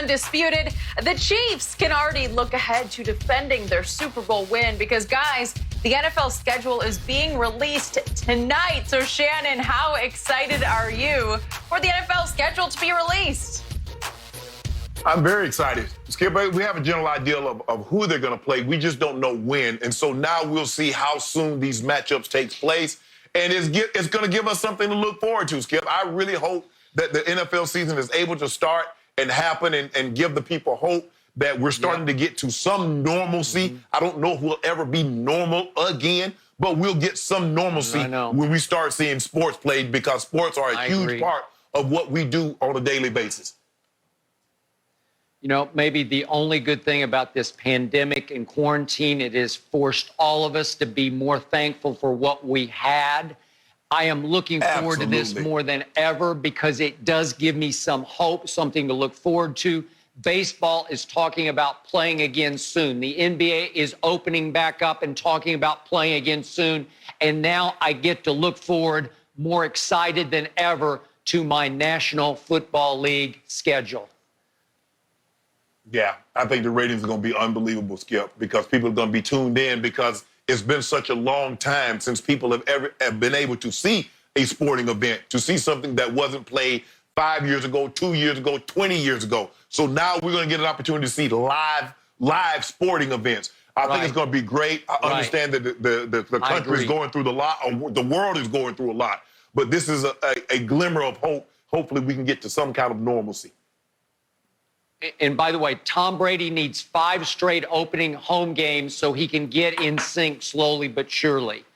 Undisputed. The Chiefs can already look ahead to defending their Super Bowl win because, guys, the NFL schedule is being released tonight. So, Shannon, how excited are you for the NFL schedule to be released? I'm very excited. Skip, we have a general idea of who they're going to play. We just don't know when. And so now we'll see how soon these matchups take place. And it's going to give us something to look forward to, Skip. I really hope that the NFL season is able to start and happen and give the people hope that we're starting to get to some normalcy. I don't know if we'll ever be normal again, but we'll get some normalcy when we start seeing sports played, because sports are a huge part of what we do on a daily basis. You know, maybe the only good thing about this pandemic and quarantine, it has forced all of us to be more thankful for what we had. I am looking forward to this more than ever because it does give me some hope, something to look forward to. Baseball is talking about playing again soon. The NBA is opening back up and talking about playing again soon. And now I get to look forward, more excited than ever, to my National Football League schedule. Yeah, I think the ratings are going to be unbelievable, Skip, because people are going to be tuned in because it's been such a long time since people have been able to see a sporting event, to see something that wasn't played 5 years ago, 2 years ago, 20 years ago. So now we're going to get an opportunity to see live sporting events. I think it's going to be great. I understand that the country is going through a lot, or the world is going through a lot, but this is a glimmer of hope. Hopefully we can get to some kind of normalcy. And by the way, Tom Brady needs 5 straight opening home games so he can get in sync slowly but surely.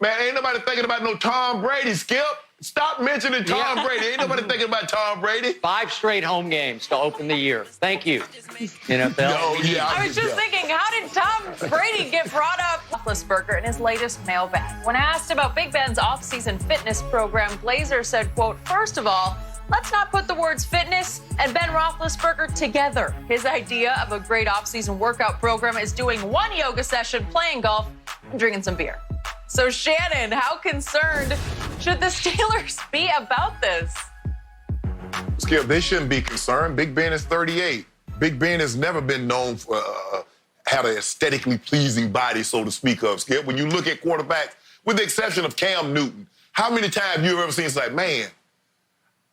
Man, ain't nobody thinking about no Tom Brady, Skip. Stop mentioning Tom Brady. Ain't nobody thinking about Tom Brady. 5 straight home games to open the year. Thank you, NFL. I was just thinking, how did Tom Brady get brought up? Roethlisberger in his latest mailbag. When asked about Big Ben's offseason fitness program, Glazer said, quote, "First of all, let's not put the words fitness and Ben Roethlisberger together. His idea of a great offseason workout program is doing 1 yoga session, playing golf, and drinking some beer." So, Shannon, how concerned should the Steelers be about this? Skip, they shouldn't be concerned. Big Ben is 38. Big Ben has never been known for had an aesthetically pleasing body, so to speak of, Skip. When you look at quarterbacks, with the exception of Cam Newton, how many times you ever seen it's like, man,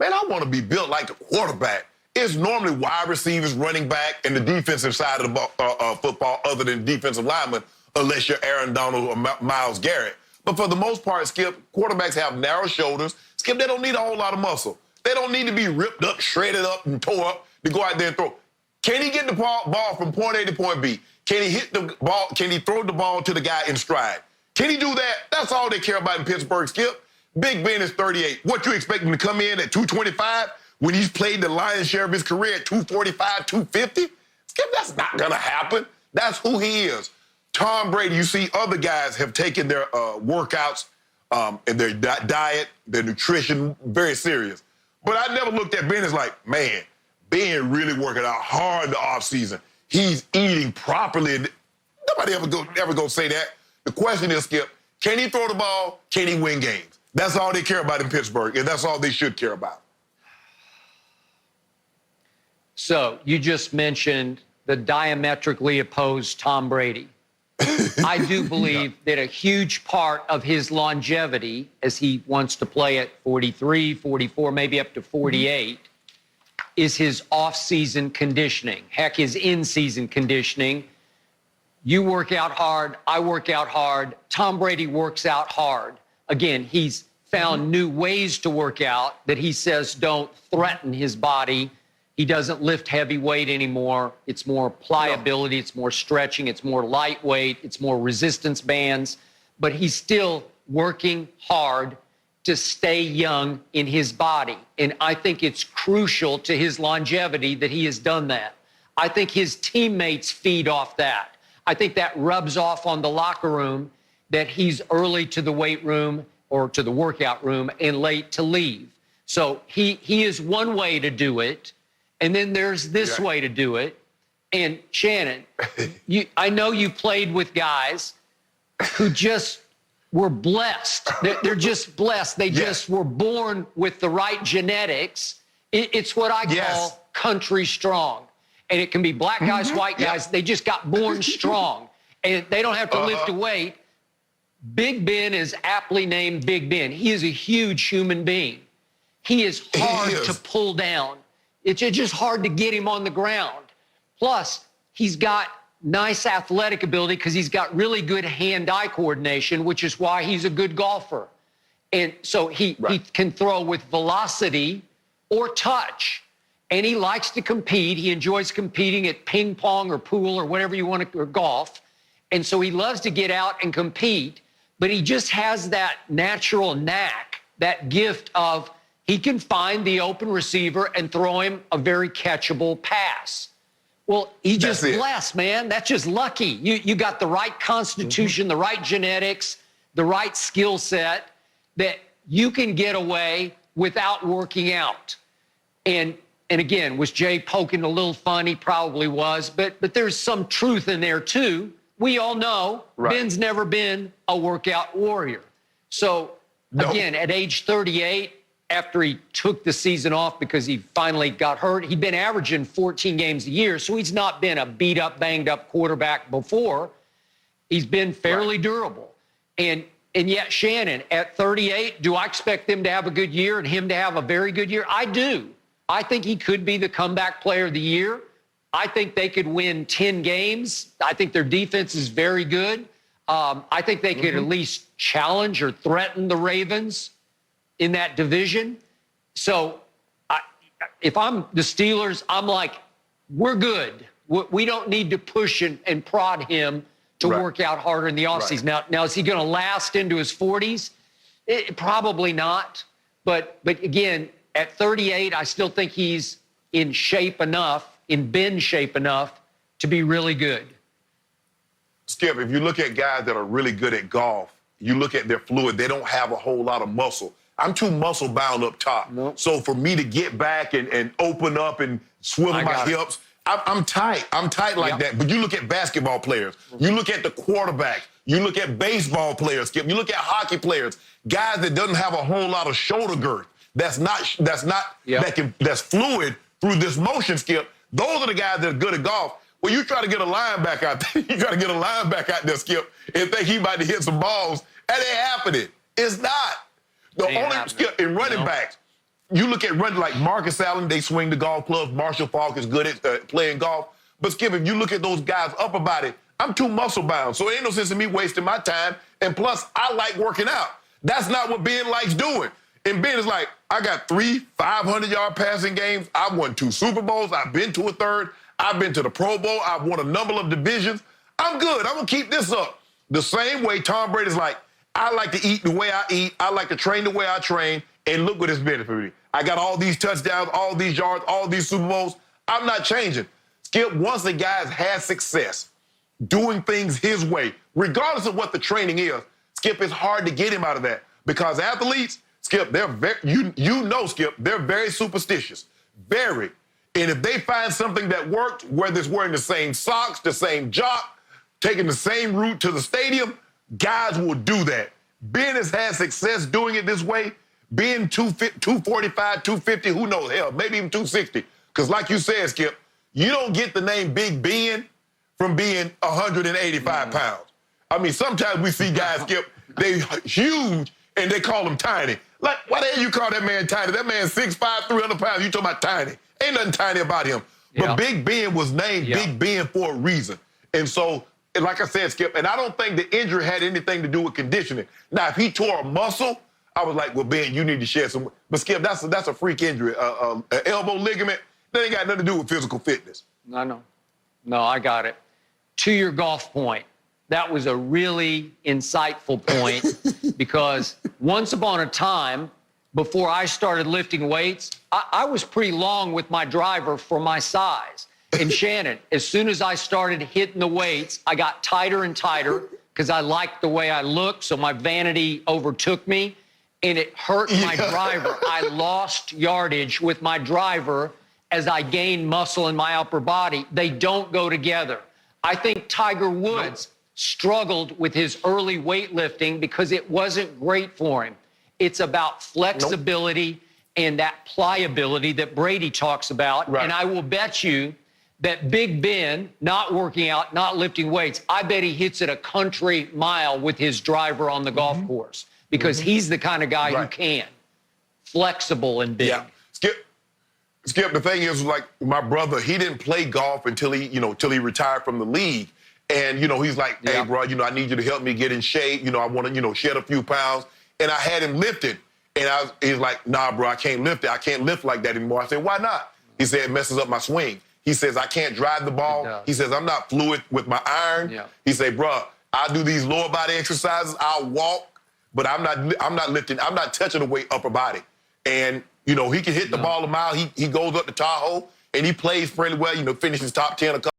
I want to be built like the quarterback. It's normally wide receivers, running back, and the defensive side of the football, other than defensive linemen, unless you're Aaron Donald or Myles Garrett. But for the most part, Skip, quarterbacks have narrow shoulders. Skip, they don't need a whole lot of muscle. They don't need to be ripped up, shredded up, and tore up to go out there and throw. Can he get the ball from point A to point B? Can he hit the ball? Can he throw the ball to the guy in stride? Can he do that? That's all they care about in Pittsburgh, Skip. Big Ben is 38. What, you expect him to come in at 225 when he's played the lion's share of his career at 245, 250? Skip, that's not going to happen. That's who he is. Tom Brady, you see other guys have taken their workouts and their diet, their nutrition very serious. But I never looked at Ben as like, man, Ben really working out hard in the offseason. He's eating properly. Nobody ever go say that. The question is, Skip, can he throw the ball? Can he win games? That's all they care about in Pittsburgh, and that's all they should care about. So you just mentioned the diametrically opposed Tom Brady. I do believe that a huge part of his longevity, as he wants to play at 43, 44, maybe up to 48, is his off-season conditioning. Heck, his in-season conditioning. You work out hard, I work out hard, Tom Brady works out hard. Again, he's found new ways to work out that he says don't threaten his body. He doesn't lift heavy weight anymore. It's more pliability, it's more stretching, it's more lightweight, it's more resistance bands. But he's still working hard to stay young in his body. And I think it's crucial to his longevity that he has done that. I think his teammates feed off that. I think that rubs off on the locker room that he's early to the weight room or to the workout room and late to leave. So he is one way to do it. And then there's this way to do it. And Shannon, I know you played with guys who just were blessed. They're just blessed. They just were born with the right genetics. It's what I call country strong. And it can be black guys, white guys. They just got born strong. And they don't have to lift a weight. Big Ben is aptly named Big Ben. He is a huge human being. He is hard to pull down. It's just hard to get him on the ground. Plus, he's got nice athletic ability because he's got really good hand-eye coordination, which is why he's a good golfer. And so he can throw with velocity or touch. And he likes to compete. He enjoys competing at ping pong or pool or whatever you want to, or golf. And so he loves to get out and compete, but he just has that natural knack, that gift of he can find the open receiver and throw him a very catchable pass. Well, he just blessed, man. That's just lucky. You got the right constitution, the right genetics, the right skill set that you can get away without working out. And again, was Jay poking a little fun? He probably was, but there's some truth in there too. We all know Ben's never been a workout warrior. So again, at age 38, after he took the season off because he finally got hurt, he'd been averaging 14 games a year, so he's not been a beat-up, banged-up quarterback before. He's been fairly durable. And yet, Shannon, at 38, do I expect them to have a good year and him to have a very good year? I do. I think he could be the comeback player of the year. I think they could win 10 games. I think their defense is very good. I think they could at least challenge or threaten the Ravens in that division. So if I'm the Steelers, I'm like, we're good. We don't need to push and prod him to work out harder in the offseason. Now, is he going to last into his 40s? Probably not. But again, at 38, I still think he's in shape enough, in Ben shape enough, to be really good. Skip, if you look at guys that are really good at golf, you look at their fluid, they don't have a whole lot of muscle. I'm too muscle bound up top. Nope. So for me to get back and open up and swivel my hips, I'm tight. I'm tight like that. But you look at basketball players, you look at the quarterback, you look at baseball players, Skip, you look at hockey players, guys that doesn't have a whole lot of shoulder girth, that's fluid through this motion, Skip. Those are the guys that are good at golf. Well, you try to get a linebacker out there, there, Skip, and think he might hit some balls. That ain't happening. It's not. The only Skip in running backs, you look at running like Marcus Allen, they swing the golf clubs. Marshall Faulk is good at playing golf. But Skip, if you look at those guys up about it, I'm too muscle bound. So it ain't no sense in me wasting my time. And plus, I like working out. That's not what Ben likes doing. And Ben is like, I got 3 500-yard passing games. I've won 2 Super Bowls. I've been to a third. I've been to the Pro Bowl. I've won a number of divisions. I'm good. I'm going to keep this up. The same way Tom Brady's like, I like to eat the way I eat. I like to train the way I train. And look what it's been for me. I got all these touchdowns, all these yards, all these Super Bowls. I'm not changing. Skip, once the guy's had success doing things his way, regardless of what the training is, Skip, it's hard to get him out of that. Because athletes, Skip, they're very, Skip, they're very superstitious. Very. And if they find something that worked, whether it's wearing the same socks, the same jock, taking the same route to the stadium, guys will do that. Ben has had success doing it this way. Being 245, 250, who knows, hell, maybe even 260. Because like you said, Skip, you don't get the name Big Ben from being 185 pounds. I mean, sometimes we see guys, Skip, they huge, and they call them tiny. Like, why the hell you call that man tiny? That man's 6'5", 300 pounds. You talking about tiny. Ain't nothing tiny about him. But Big Ben was named Big Ben for a reason. And so, like I said, Skip, and I don't think the injury had anything to do with conditioning. Now, if he tore a muscle, I was like, well, Ben, you need to shed some. But, Skip, that's a freak injury. An elbow ligament, that ain't got nothing to do with physical fitness. I know. No, I got it. To your golf point, that was a really insightful point because once upon a time, before I started lifting weights, I was pretty long with my driver for my size. And Shannon, as soon as I started hitting the weights, I got tighter and tighter because I liked the way I looked, so my vanity overtook me, and it hurt my driver. I lost yardage with my driver as I gained muscle in my upper body. They don't go together. I think Tiger Woods struggled with his early weightlifting because it wasn't great for him. It's about flexibility and that pliability that Brady talks about. Right. And I will bet you that Big Ben, not working out, not lifting weights, I bet he hits it a country mile with his driver on the golf course because he's the kind of guy who can. Flexible and big. Yeah. Skip, the thing is, like, my brother, he didn't play golf until he, till he retired from the league. And, he's like, hey, bro, I need you to help me get in shape. I want to, shed a few pounds. And I had him lifted. And he's like, nah, bro, I can't lift it. I can't lift like that anymore. I said, why not? He said, it messes up my swing. He says, I can't drive the ball. He says, I'm not fluid with my iron. He said, bro, I'll do these lower body exercises. I'll walk, but I'm not lifting. I'm not touching the weight upper body. And, he can hit the ball a mile. He goes up to Tahoe, and he plays fairly well, finishes top 10 a couple